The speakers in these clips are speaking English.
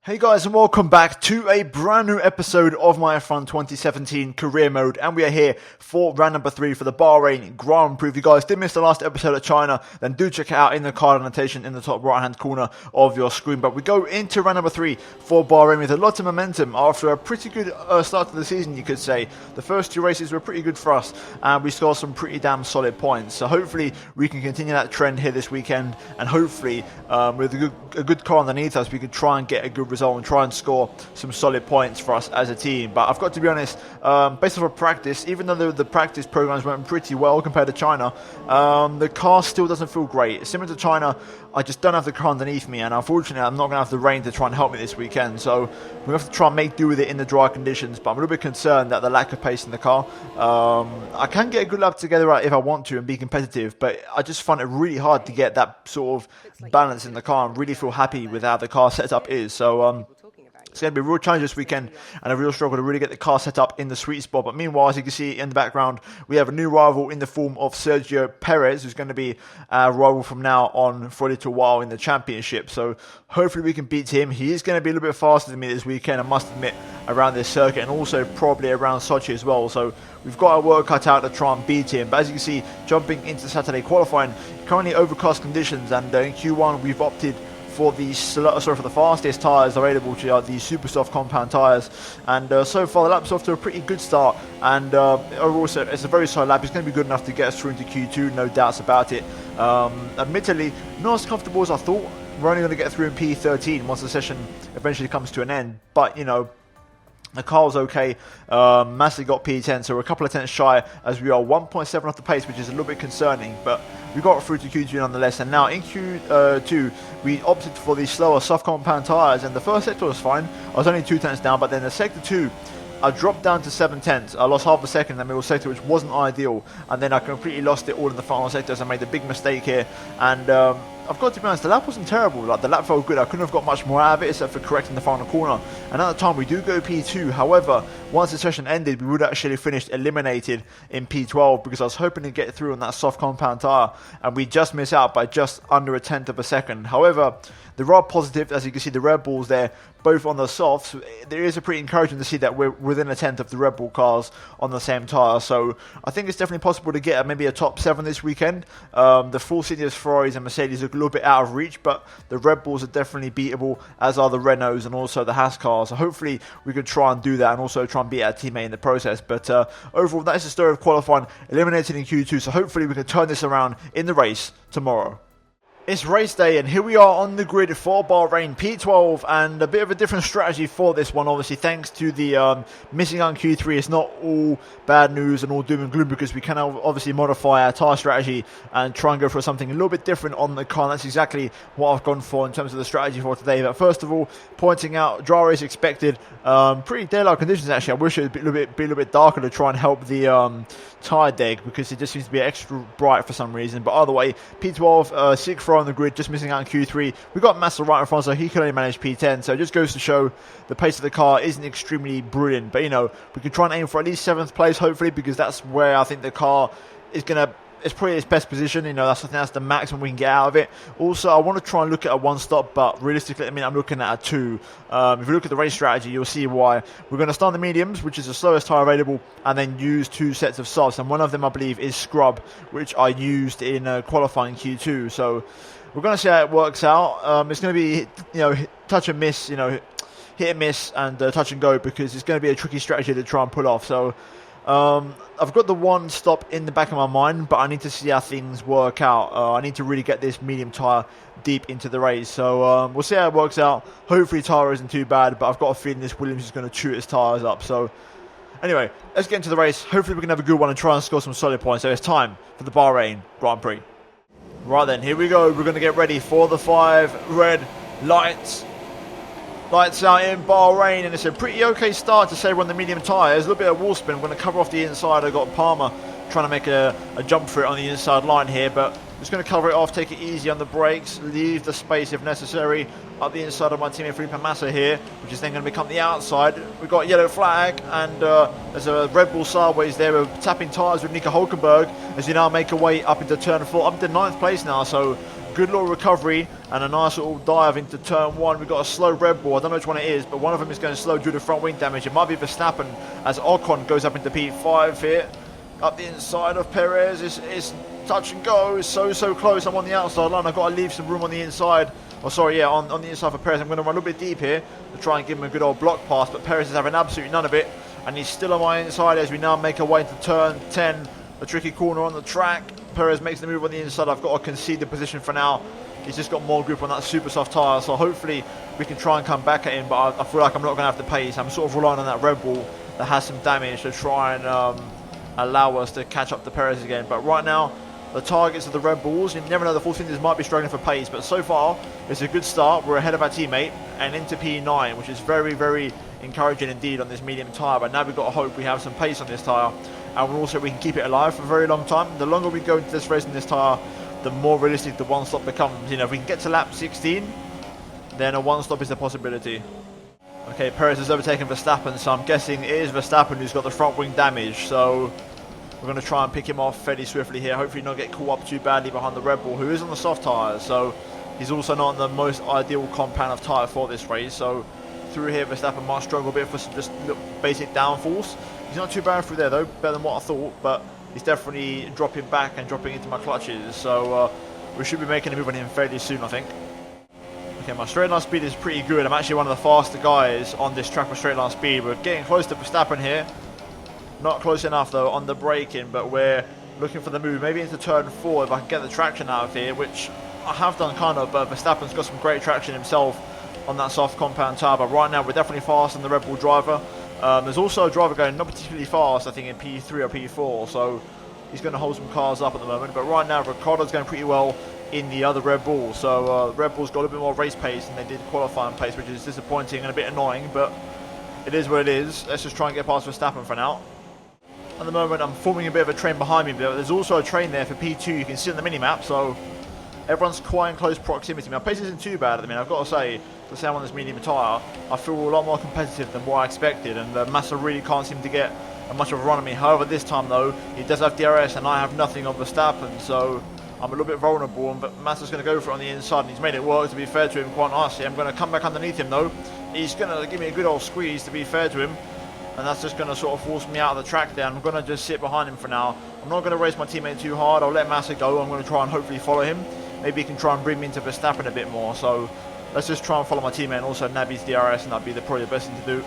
Hey guys, and welcome back to a brand new episode of my F1 2017 career mode, and we are here for round number 3 for the Bahrain Grand Prix. If you guys did miss the last episode of China, then do check it out in the card annotation in the top right hand corner of your screen. But we go into round number 3 for Bahrain with a lot of momentum after a pretty good start to the season, you could say. The first 2 races were pretty good for us, and we scored some pretty damn solid points. So hopefully we can continue that trend here this weekend, and hopefully with a good car underneath us, we can try and get a good result and try and score some solid points for us as a team. But I've got to be honest, based off of practice, even though the practice programs went pretty well compared to China, the car still doesn't feel great. Similar to China, I just don't have the car underneath me, and unfortunately I'm not going to have the rain to try and help me this weekend, so we have to try and make do with it in the dry conditions. But I'm a little bit concerned at the lack of pace in the car. I can get a good lap together if I want to and be competitive, but I just find it really hard to get that sort of balance in the car and really feel happy with how the car setup is. So it's going to be a real challenge this weekend and a real struggle to really get the car set up in the sweet spot. But meanwhile, as you can see in the background, we have a new rival in the form of Sergio Perez, who's going to be our rival from now on for a little while in the championship. So hopefully we can beat him. He is going to be a little bit faster than me this weekend, I must admit, around this circuit, and also probably around Sochi as well. So we've got our work cut out to try and beat him. But as you can see, jumping into Saturday qualifying, currently overcast conditions, and in Q1 we've opted for the fastest tyres available, which are the super soft compound tyres, and so far the lap's off to a pretty good start, and overall it's a very solid lap. It's going to be good enough to get us through into Q2, no doubts about it. Admittedly, not as comfortable as I thought. We're only going to get through in P13 once the session eventually comes to an end, but you know, the car was okay. Massey got P10, so we're a couple of tenths shy as we are 1.7 off the pace, which is a little bit concerning, but we got through to Q2 nonetheless. And now in Q2 we opted for the slower soft compound tyres, and the first sector was fine. I was only 2 tenths down, but then the sector 2 I dropped down to 7 tenths. I lost half a second in the middle sector, which wasn't ideal, and then I completely lost it all in the final sector, so I made a big mistake here. And I've got to be honest, the lap wasn't terrible. Like, the lap felt good. I couldn't have got much more out of it except for correcting the final corner. And at the time we do go P2. However, once the session ended, we would actually finished eliminated in P12, because I was hoping to get through on that soft compound tyre, and we just miss out by just under a tenth of a second. However, there are positives, as you can see the Red Bulls there, both on the softs. There is a pretty encouraging to see that we're within a tenth of the Red Bull cars on the same tyre. So I think it's definitely possible to get maybe a top 7 this weekend. The Force Indias, Ferraris and Mercedes look a little bit out of reach, but the Red Bulls are definitely beatable, as are the Renaults and also the Haas cars. So hopefully we could try and do that and also try and beat our teammate in the process. But overall, that is the story of qualifying, eliminated in Q2. So hopefully we can turn this around in the race tomorrow. It's race day, and here we are on the grid for Bahrain P12, and a bit of a different strategy for this one, obviously thanks to the missing on Q3. It's not all bad news and all doom and gloom, because we can obviously modify our tyre strategy and try and go for something a little bit different on the car. And that's exactly what I've gone for in terms of the strategy for today. But first of all, pointing out dry race expected, pretty daylight conditions actually. I wish it would be a little bit darker to try and help the tyre deck, because it just seems to be extra bright for some reason. But either way, P12, 6 on the grid, just missing out in Q3. We've got Massa right in front, so he can only manage P10, so it just goes to show the pace of the car isn't extremely brilliant. But you know, we can try and aim for at least 7th place, hopefully, because that's where I think the car is going to, it's probably its best position. You know, I think that's the maximum we can get out of it. Also, I want to try and look at a 1-stop, but realistically, I mean, I'm looking at a 2. If you look at the race strategy, you'll see why. We're going to start the mediums, which is the slowest tyre available, and then use 2 sets of softs, and one of them, I believe, is scrub, which I used in qualifying Q2. So we're going to see how it works out. It's going to be, you know, touch and miss, you know, hit and miss, and touch and go, because it's going to be a tricky strategy to try and pull off. So I've got the 1 stop in the back of my mind, but I need to see how things work out. I need to really get this medium tyre deep into the race. So we'll see how it works out. Hopefully tyre isn't too bad, but I've got a feeling this Williams is going to chew his tyres up. So anyway, let's get into the race. Hopefully we can have a good one and try and score some solid points. So it's time for the Bahrain Grand Prix. Right then, here we go. We're going to get ready for the 5 red lights. Lights out in Bahrain, and it's a pretty okay start to say we're on the medium tyres. A little bit of wall spin. We're going to cover off the inside. I've got Palmer trying to make a jump for it on the inside line here, but just going to cover it off, take it easy on the brakes, leave the space if necessary. Up the inside of my teammate Felipe Massa here, which is then going to become the outside. We've got a yellow flag, and there's a Red Bull sideways there. We're tapping tyres with Nico Hulkenberg as we now make our way up into turn 4, up to 9th place now. So Good little recovery and a nice little dive into turn 1. We've got a slow Red Bull. I don't know which one it is, but one of them is going slow due to front wing damage. It might be Verstappen as Ocon goes up into P5 here. Up the inside of Perez. It's touch and go. It's so close. I'm on the outside line. I've got to leave some room on the inside. Oh, sorry, yeah, on the inside for Perez. I'm going to run a little bit deep here to try and give him a good old block pass, but Perez is having absolutely none of it, and he's still on my inside as we now make our way into turn 10, a tricky corner on the track. Perez makes the move on the inside. I've got to concede the position for now. He's just got more grip on that super soft tyre, so hopefully we can try and come back at him, but I feel like I'm not going to have the pace. I'm sort of relying on that Red Bull that has some damage to try and allow us to catch up to Perez again. But right now, the targets of the Red Bulls, you never know, the Force India might be struggling for pace, but so far it's a good start. We're ahead of our teammate and into P9, which is very encouraging indeed on this medium tyre. But now we've got to hope we have some pace on this tyre, and also we can keep it alive for a very long time. The longer we go into this race in this tyre, the more realistic the one stop becomes. You know, if we can get to lap 16, then a one stop is a possibility. Okay, Perez has overtaken Verstappen, so I'm guessing it is Verstappen who's got the front wing damage, so we're going to try and pick him off fairly swiftly here. Hopefully not get caught up too badly behind the Red Bull, who is on the soft tyres, so he's also not on the most ideal compound of tyre for this race. So through here, Verstappen might struggle a bit for some just basic downforce. He's not too bad through there though, better than what I thought, but he's definitely dropping back and dropping into my clutches, so we should be making a move on him fairly soon, I think. Okay, my straight line speed is pretty good. I'm actually one of the faster guys on this track with straight line speed. We're getting close to Verstappen here. Not close enough though on the braking, but we're looking for the move maybe into turn 4 if I can get the traction out of here, which I have done kind of, but Verstappen's got some great traction himself on that soft compound tyre. But right now we're definitely fast on the Red Bull driver. There's also a driver going not particularly fast, I think in P3 or P4, so he's going to hold some cars up at the moment. But right now Ricciardo's going pretty well in the other Red Bull, so Red Bull's got a bit more race pace than they did qualifying pace, which is disappointing and a bit annoying, but it is what it is. Let's just try and get past Verstappen for now. At the moment I'm forming a bit of a train behind me, but there's also a train there for P2 you can see on the mini-map, so everyone's quite in close proximity. My pace isn't too bad at the minute, I've got to say. To say I'm on this medium tyre, I feel a lot more competitive than what I expected, and Massa really can't seem to get much of a run on me. However, this time though, he does have DRS and I have nothing on Verstappen, so I'm a little bit vulnerable, but Massa's going to go for it on the inside, and he's made it work, to be fair to him, quite nicely. I'm going to come back underneath him though. He's going to give me a good old squeeze, to be fair to him, and that's just going to sort of force me out of the track there. I'm going to just sit behind him for now. I'm not going to race my teammate too hard. I'll let Massa go. I'm going to try and hopefully follow him. Maybe he can try and bring me into Verstappen a bit more, so let's just try and follow my teammate and also nab his DRS, and that'd be probably the best thing to do.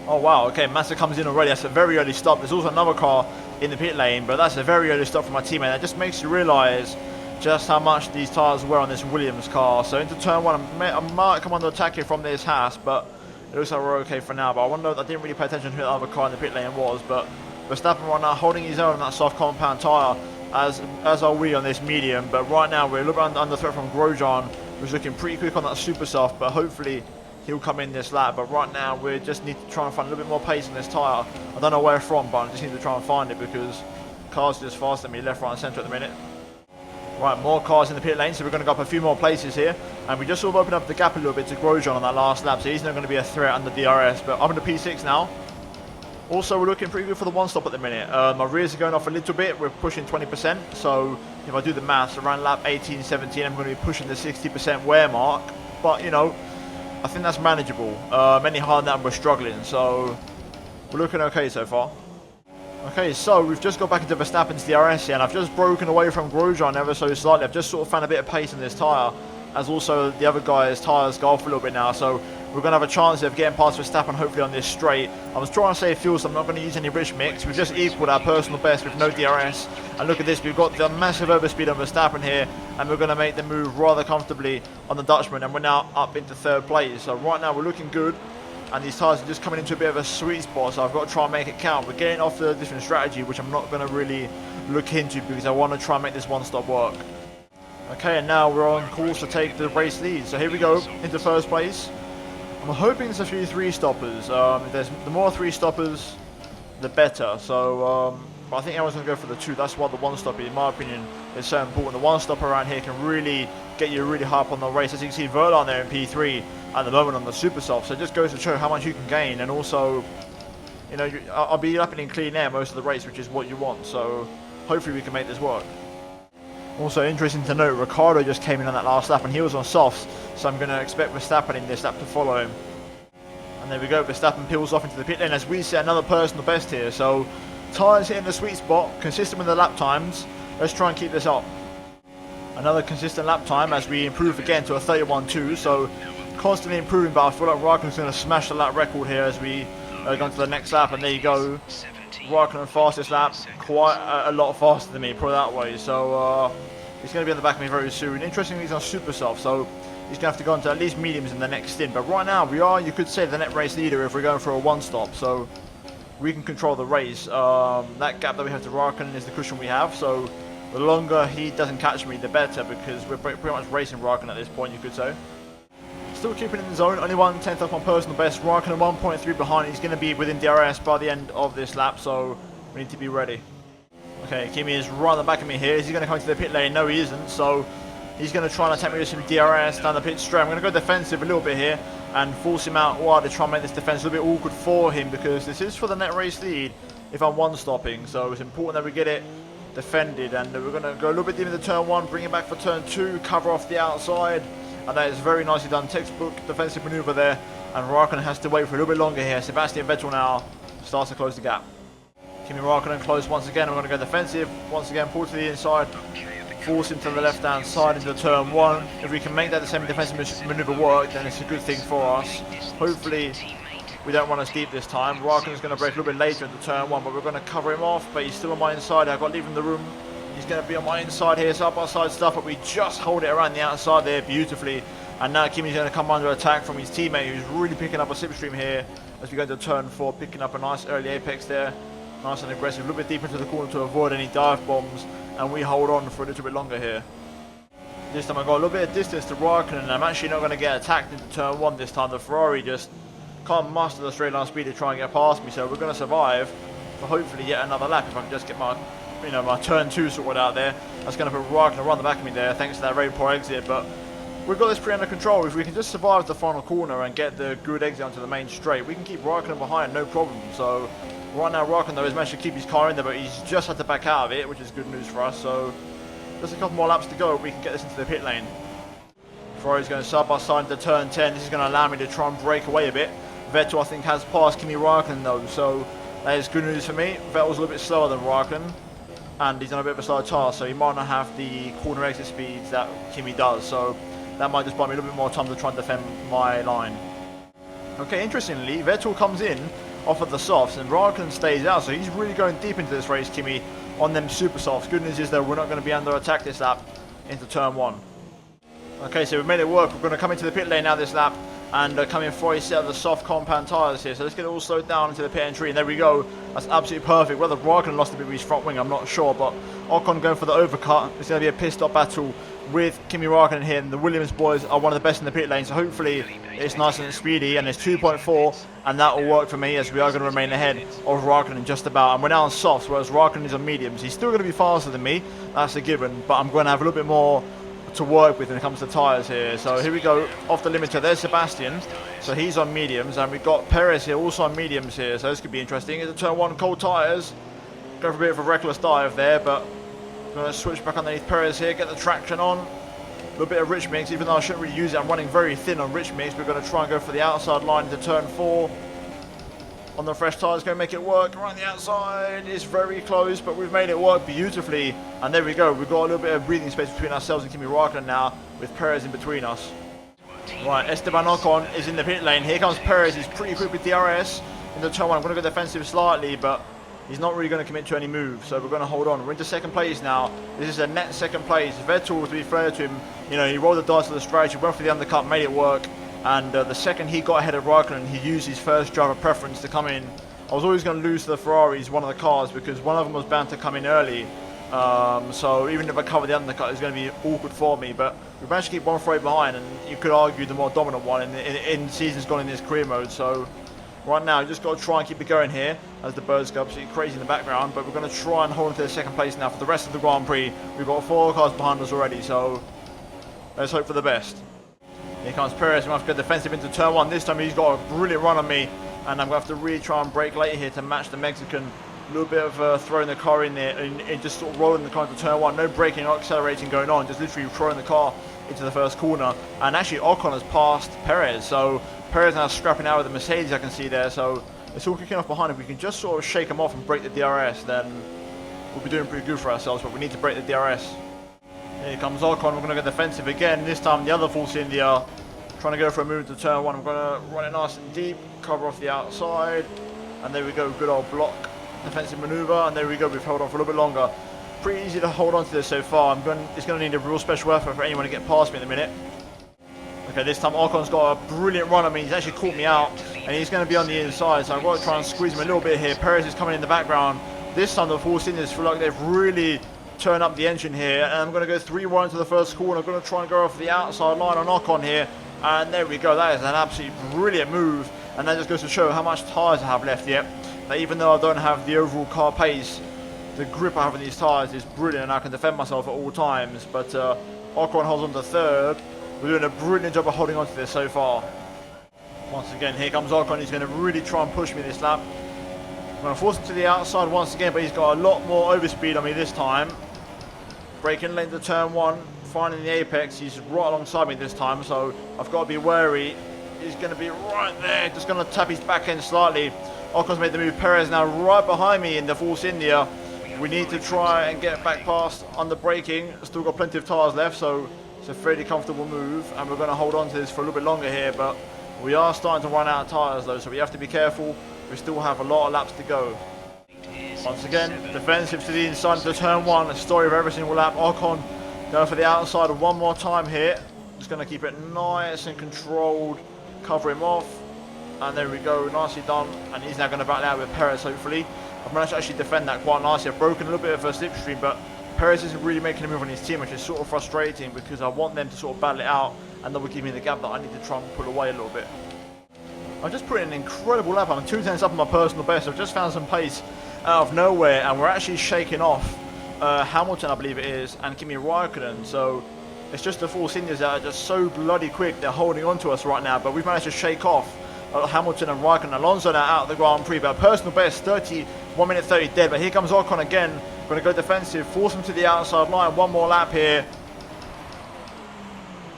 Oh wow, okay, Massa comes in already. That's a very early stop. There's also another car in the pit lane, but that's a very early stop for my teammate. That just makes you realise just how much these tyres wear on this Williams car. So into turn 1, I might come under attack here from this Haas, but it looks like we're okay for now. But I wonder, I didn't really pay attention to who the other car in the pit lane was, but Verstappen right now holding his own on that soft compound tyre, as are we on this medium. But right now we're a little bit under threat from Grosjean, who's looking pretty quick on that super soft, but hopefully he'll come in this lap. But right now we just need to try and find a little bit more pace in this tyre. I don't know where from, but I just need to try and find it because cars are just faster than me left, right and centre at the minute. Right, more cars in the pit lane, so we're going to go up a few more places here, and we just sort of opened up the gap a little bit to Grosjean on that last lap, so he's not going to be a threat under DRS. But I'm into P6 now. Also, we're looking pretty good for the one stop at the minute. My rears are going off a little bit. We're pushing 20%, so if I do the maths, around lap 18, 17, I'm going to be pushing the 60% wear mark. But, you know, I think that's manageable. Any higher than that, we're struggling, so we're looking okay so far. Okay, so we've just got back into Verstappen's DRS here, and I've just broken away from Grosjean ever so slightly. I've just sort of found a bit of pace in this tyre, as also the other guy's tyres go off a little bit now, so we're going to have a chance of getting past Verstappen hopefully on this straight. I was trying to save fuel, so I'm not going to use any rich mix. We've just equalled our personal best with no DRS, and look at this, we've got the massive overspeed on Verstappen here, and we're going to make the move rather comfortably on the Dutchman, and we're now up into 3rd place. So right now we're looking good, and these tyres are just coming into a bit of a sweet spot, so I've got to try and make it count. We're getting off the different strategy, which I'm not going to really look into because I want to try and make this one stop work. Okay, and now we're on course to take the race lead. So here we go, into 1st place. I'm hoping there's a few 3-stoppers. The more 3-stoppers, the better. So I think everyone's going to go for the 2. That's why the 1-stopper, in my opinion, is so important. The 1-stopper around here can really get you really high up on the race. As you can see, Verlaine there in P3 at the moment on the super soft. So it just goes to show how much you can gain. And also, you know, I'll be lapping in clean air most of the race, which is what you want. So hopefully we can make this work. Also interesting to note, Ricciardo just came in on that last lap and he was on softs, so I'm going to expect Verstappen in this lap to follow him. And there we go, Verstappen peels off into the pit lane as we set another personal best here. So tyres hitting the sweet spot, consistent with the lap times. Let's try and keep this up. Another consistent lap time as we improve again to a 31.2, so constantly improving, but I feel like Raikkonen's going to smash the lap record here as we go into the next lap, and there you go. Raikkonen fastest lap, quite a lot faster than me, put it that way, so he's going to be on the back of me very soon. Interestingly, he's on super soft, so he's going to have to go into at least mediums in the next stint, but right now we are, you could say, the net race leader if we're going for a one stop, so we can control the race. That gap that we have to Raikkonen is the cushion we have, so the longer he doesn't catch me, the better, because we're pretty much racing Raikkonen at this point, you could say. Still keeping in the zone, only 1/10 off my personal best. Raikkonen 1.3 behind. He's going to be within DRS by the end of this lap, so we need to be ready. Okay, Kimi is right on the back of me here. Is he going to come to the pit lane? No, he isn't, so he's going to try and attack me with some DRS down the pit straight. I'm going to go defensive a little bit here and force him out wide to try and make this defense a little bit awkward for him, because this is for the net race lead if I'm one-stopping, so it's important that we get it defended, and we're going to go a little bit deep into turn 1, bring it back for turn 2, cover off the outside, and that is very nicely done. Textbook defensive maneuver there, and Raikkonen has to wait for a little bit longer here. Sebastian Vettel now starts to close the gap. Kimi Raikkonen close once again. I'm going to go defensive once again, pull to the inside, force him to the left hand side into turn 1. If we can make that the same defensive maneuver work, then it's a good thing for us. Hopefully we don't run us deep this time. Raikkonen's going to break a little bit later into turn 1, but we're going to cover him off, but he's still on my inside. I've got to leave him the room. He's going to be on my inside here, side by side stuff, but we just hold it around the outside there beautifully. And now Kimi's going to come under attack from his teammate, who's really picking up a slipstream here as we go into turn 4, picking up a nice early apex there. Nice and aggressive, a little bit deep into the corner to avoid any dive bombs, and we hold on for a little bit longer here. This time I've got a little bit of distance to Raikkonen, and I'm actually not going to get attacked into turn 1 this time. The Ferrari just can't master the straight line speed to try and get past me, so we're going to survive for hopefully yet another lap if I can just get my my turn 2 sorted out there. That's going to put Raikkonen around the back of me there, thanks to that very poor exit, but we've got this pretty under control. If we can just survive the final corner and get the good exit onto the main straight, we can keep Raikkonen behind, no problem. So right now Raikkonen though has managed to keep his car in there, but he's just had to back out of it, which is good news for us. So just a couple more laps to go, we can get this into the pit lane. Ferrari's going side by side into turn 10. This is going to allow me to try and break away a bit. Vettel I think has passed Kimi Raikkonen though, so that is good news for me. Vettel's a little bit slower than Raikkonen, and he's on a bit of a slower tyre, so he might not have the corner exit speeds that Kimi does, so that might just buy me a little bit more time to try and defend my line. Okay, interestingly, Vettel comes in off of the softs and Raikkonen stays out, so he's really going deep into this race, Kimi, on them super softs. Good news is though, we're not going to be under attack this lap into turn 1. Okay, so we've made it work. We're going to come into the pit lane now this lap and come in for a set of the soft compound tyres here. So let's get it all slowed down into the pit entry, and there we go. That's absolutely perfect. Whether Raikkonen lost a bit of his front wing, I'm not sure, but Ocon going for the overcut. It's going to be a pissed off battle with Kimi Raikkonen here, and the Williams boys are one of the best in the pit lane, so hopefully it's nice and speedy, and it's 2.4, and that will work for me as we are going to remain ahead of Raikkonen just about. And we're now on softs, whereas Raikkonen is on mediums. He's still going to be faster than me, that's a given, but I'm going to have a little bit more to work with when it comes to tyres here. So here we go, off the limiter. There's Sebastian, so he's on mediums, and we've got Perez here also on mediums here, so this could be interesting. It's a turn 1, cold tyres, go for a bit of a reckless dive there, but I'm going to switch back underneath Perez here, get the traction on, a little bit of rich mix, even though I shouldn't really use it. I'm running very thin on rich mix. We're going to try and go for the outside line into turn 4 on the fresh tyres, going to make it work. Around the outside, it's very close, but we've made it work beautifully. And there we go, we've got a little bit of breathing space between ourselves and Kimi Raikkonen now, with Perez in between us. Right, Esteban Ocon is in the pit lane. Here comes Perez, he's pretty quick with DRS into turn 1. I'm going to go defensive slightly, but he's not really going to commit to any move, so we're going to hold on. We're into second place now. This is a net second place. Vettel, to be fair to him, he rolled the dice to the strategy, went for the undercut, made it work. And the second he got ahead of Raikkonen, he used his first driver preference to come in. I was always going to lose to the Ferraris, one of the cars, because one of them was bound to come in early. So even if I cover the undercut, it's going to be awkward for me. But we managed to keep one Ferrari behind, and you could argue the more dominant one in seasons gone in this career mode. So right now, you just got to try and keep it going here as the birds go absolutely crazy in the background. But we're going to try and hold on to the second place now for the rest of the Grand Prix. We've got 4 cars behind us already, so let's hope for the best. Here comes Perez. We have to go defensive into turn 1. This time he's got a brilliant run on me, and I'm going to have to really try and brake late here to match the Mexican A little bit of throwing the car in there and just sort of rolling the car into turn one. No braking or accelerating going on, just literally throwing the car into the first corner. And actually Ocon has passed Perez, so Perez now scrapping out with the Mercedes, I can see there. So it's all kicking off behind. If we can just sort of shake them off and break the DRS, then we'll be doing pretty good for ourselves, but we need to break the DRS. Here comes Ocon. We're going to go defensive again. This time the other Force India trying to go for a move to turn one. I'm going to run it nice and deep, cover off the outside, and there we go. Good old block defensive maneuver, and there we go. We've held on for a little bit longer. Pretty easy to hold on to this so far. It's going to need a real special effort for anyone to get past me in a minute. Okay, this time Ocon's got a brilliant run. I mean, he's actually caught me out, and he's going to be on the inside, so I've got to try and squeeze him a little bit here. Perez is coming in the background. This time the Force Indians feel like they've really turned up the engine here, and I'm going to go 3-1 into the first corner. I'm going to try and go off the outside line on Ocon here, and there we go. That is an absolutely brilliant move, and that just goes to show how much tyres I have left yet. That even though I don't have the overall car pace, the grip I have on these tyres is brilliant, and I can defend myself at all times. But Ocon holds on to third. We're doing a brilliant job of holding on to this so far. Once again, here comes Ocon. He's going to really try and push me this lap. I'm going to force him to the outside once again, but he's got a lot more overspeed on me this time. Braking lane to turn one, finding the apex. He's right alongside me this time, so I've got to be wary. He's going to be right there, just going to tap his back end slightly. Ocon's made the move. Perez now right behind me in the Force India. We need to try and get back past under braking. Still got plenty of tyres left, so it's a fairly comfortable move, and we're going to hold on to this for a little bit longer here, but we are starting to run out of tyres though, so we have to be careful. We still have a lot of laps to go. Once again, defensive to the inside of the turn one. The story of every single lap. Ocon going for the outside one more time here. Just going to keep it nice and controlled. Cover him off. And there we go. Nicely done. And he's now going to battle out with Perez, hopefully. I've managed to actually defend that quite nicely. I've broken a little bit of a slipstream, but Perez isn't really making a move on his team, which is sort of frustrating because I want them to sort of battle it out, and that will give me the gap that I need to try and pull away a little bit. I've just put in an incredible lap. I'm 2 tenths up on my personal best. I've just found some pace out of nowhere, and we're actually shaking off Hamilton, I believe it is, and Kimi Raikkonen. So it's just the Force Indians that are just so bloody quick. They're holding on to us right now, but we've managed to shake off Hamilton and Raikkonen. Alonso now out of the Grand Prix, but personal best 1 minute 30 dead. But here comes Ocon again. Going to go defensive, force him to the outside line. One more lap here.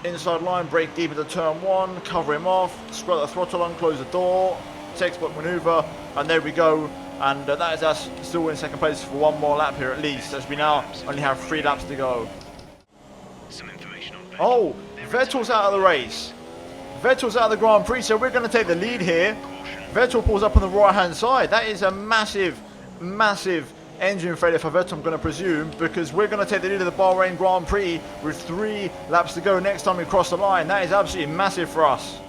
Inside line, brake deep into turn one, cover him off, scrub the throttle on, close the door, textbook manoeuvre, and there we go. And that is us still in second place for one more lap here at least, as we now only have 3 laps to go. Oh, Vettel's out of the race. Vettel's out of the Grand Prix, so we're going to take the lead here. Vettel pulls up on the right hand side. That is a massive, massive engine failure for Vettel, I'm going to presume, because we're going to take the lead of the Bahrain Grand Prix with 3 laps to go next time we cross the line. That is absolutely massive for us.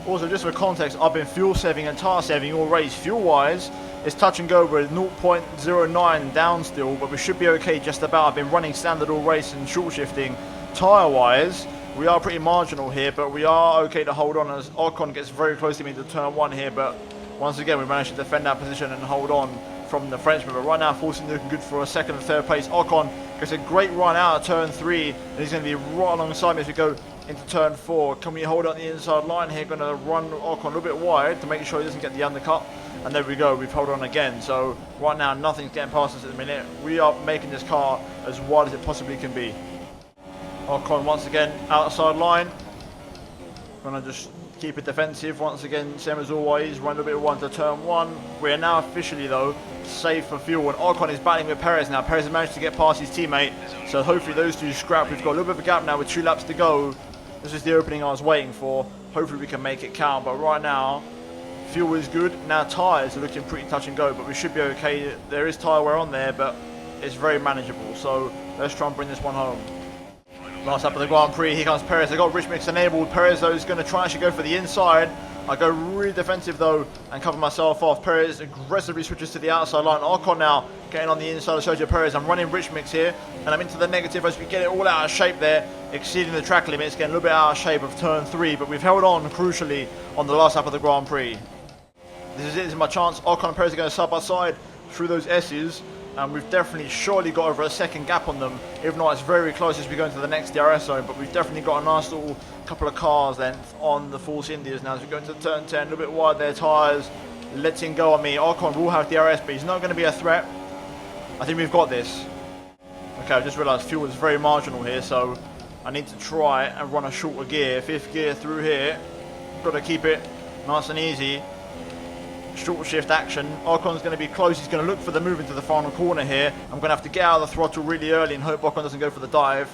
Also, just for context, I've been fuel saving and tyre saving all race. Fuel wise, it's touch and go. We're 0.09 down still, but we should be okay just about. I've been running standard all race and short shifting. Tyre wise, we are pretty marginal here, but we are okay to hold on as Ocon gets very close to me to turn one here. But once again, we managed to defend our position and hold on from the Frenchman. But right now, forcing looking good for a second and third place. Ocon gets a great run out of turn 3, and he's going to be right alongside me as we go into turn 4. Can we hold on the inside line here? Going to run Ocon a little bit wide to make sure he doesn't get the undercut. And there we go, we've held on again. So right now, nothing's getting past us at the minute. We are making this car as wide as it possibly can be. Ocon once again outside line. Gonna just keep it defensive once again, same as always. Run a little bit one to turn 1. We are now officially though safe for fuel, and Ocon is battling with Perez now. Perez has managed to get past his teammate, so hopefully those two scrap. We've got a little bit of a gap now with 2 laps to go. This is the opening I was waiting for. Hopefully we can make it count, but right now fuel is good. Now tyres are looking pretty touch and go, but we should be okay. There is tyre wear on there, but it's very manageable, so let's try and bring this one home. Last lap of the Grand Prix, here comes Perez. I got rich mix enabled. Perez though is going to try and actually go for the inside. I go really defensive though and cover myself off. Perez aggressively switches to the outside line. Ocon now getting on the inside of Sergio Perez. I'm running rich mix here, and I'm into the negative as we get it all out of shape there, exceeding the track limits, getting a little bit out of shape of turn 3, but we've held on crucially on the last lap of the Grand Prix. This is it, this is my chance. Ocon and Perez are going side by side through those S's, and we've definitely surely got over a second gap on them. If not, it's very close as we go into the next DRS zone, but we've definitely got a nice little couple of cars length on the Force Indias now as we go into turn 10, a little bit wide there, tyres, letting go on me. Ocon will have DRS, but he's not going to be a threat. I think we've got this. Okay, I just realised fuel is very marginal here, so I need to try and run a shorter gear. 5th gear through here. Got to keep it nice and easy. Short shift action. Ocon's going to be close. He's going to look for the move into the final corner here. I'm going to have to get out of the throttle really early and hope Ocon doesn't go for the dive.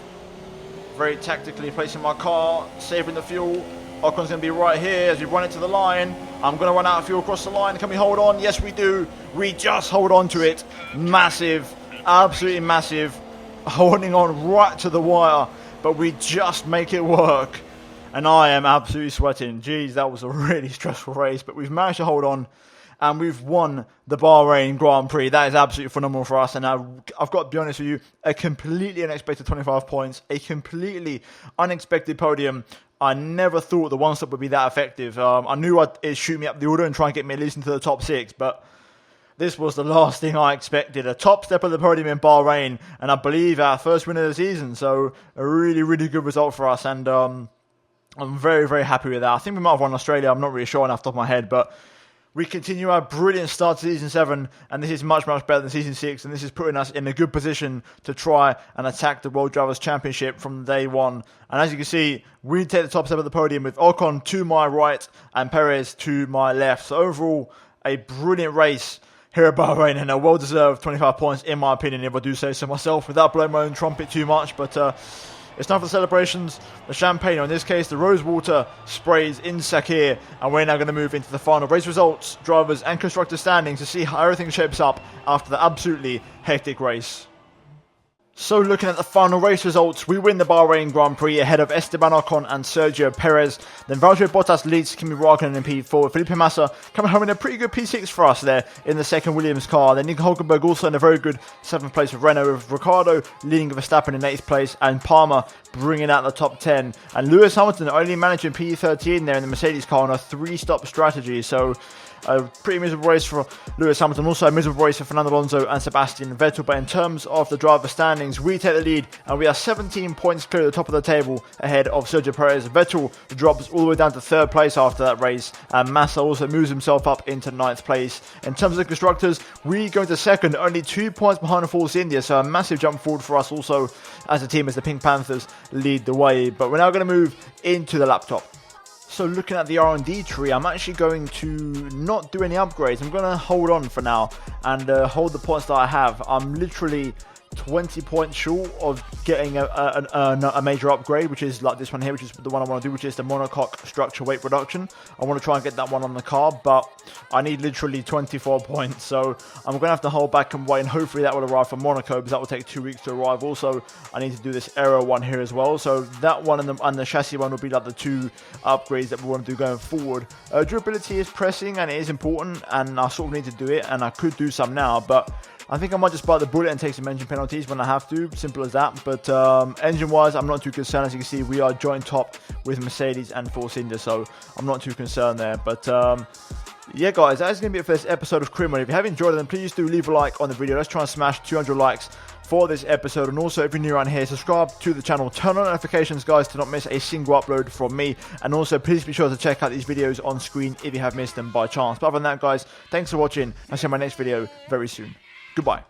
Very tactically placing my car, saving the fuel. Ocon's going to be right here as we run it to the line. I'm going to run out of fuel across the line. Can we hold on? Yes, we do. We just hold on to it. Massive. Absolutely massive. Holding on right to the wire. But we just make it work. And I am absolutely sweating. Jeez, that was a really stressful race. But we've managed to hold on. And we've won the Bahrain Grand Prix. That is absolutely phenomenal for us. And I've got to be honest with you, a completely unexpected 25 points. A completely unexpected podium. I never thought the one stop would be that effective. I knew it'd shoot me up the order and try and get me at least into the top 6. But this was the last thing I expected. A top step of the podium in Bahrain. And I believe our first win of the season. So a really, really good result for us. And I'm very, very happy with that. I think we might have won Australia. I'm not really sure off the top of my head. But we continue our brilliant start to Season 7, and this is much, much better than Season 6, and this is putting us in a good position to try and attack the World Drivers' Championship from day one. And as you can see, we take the top step of the podium with Ocon to my right and Perez to my left. So overall, a brilliant race here at Bahrain, and a well-deserved 25 points, in my opinion, if I do say so myself, without blowing my own trumpet too much. But it's time for the celebrations. The champagne, or in this case, the rose water sprays in Sakir. And we're now going to move into the final race results, drivers and constructor standings to see how everything shapes up after the absolutely hectic race. So looking at the final race results, we win the Bahrain Grand Prix ahead of Esteban Ocon and Sergio Perez. Then Valtteri Bottas leads Kimi Räikkönen in P4. Felipe Massa coming home in a pretty good P6 for us there in the second Williams car. Then Nico Hülkenberg also in a very good 7th place with Renault, with Ricciardo leading Verstappen in 8th place and Palmer bringing out the top 10. And Lewis Hamilton only managing P13 there in the Mercedes car on a 3-stop strategy. So a pretty miserable race for Lewis Hamilton. Also a miserable race for Fernando Alonso and Sebastian Vettel. But in terms of the driver standings, we take the lead and we are 17 points clear at the top of the table ahead of Sergio Perez. Vettel drops all the way down to 3rd place after that race, and Massa also moves himself up into 9th place. In terms of the constructors, we go to 2nd, only 2 points behind Force India, so a massive jump forward for us also as a team, as the Pink Panthers lead the way. But we're now going to move into the laptop. So looking at the R&D tree, I'm actually going to not do any upgrades. I'm going to hold on for now and hold the points that I have. I'm literally 20 points short of getting a major upgrade, which is like this one here, which is the one I want to do, which is the monocoque structure weight reduction. I want to try and get that one on the car, but I need literally 24 points, so I'm going to have to hold back and wait, and hopefully that will arrive for Monaco, because that will take 2 weeks to arrive. Also, I need to do this aero one here as well, so that one and the chassis one will be like the 2 upgrades that we want to do going forward. Durability is pressing and it is important, and I sort of need to do it, and I could do some now, but I think I might just bite the bullet and take some engine penalties when I have to. Simple as that. But engine-wise, I'm not too concerned. As you can see, we are joint top with Mercedes and Force India, so I'm not too concerned there. But yeah, guys, that is going to be it for this episode of Career Mode. If you have enjoyed it, then please do leave a like on the video. Let's try and smash 200 likes for this episode. And also, if you're new around here, subscribe to the channel, turn on notifications, guys, to not miss a single upload from me. And also, please be sure to check out these videos on screen if you have missed them by chance. But other than that, guys, thanks for watching. I'll see you in my next video very soon. Goodbye.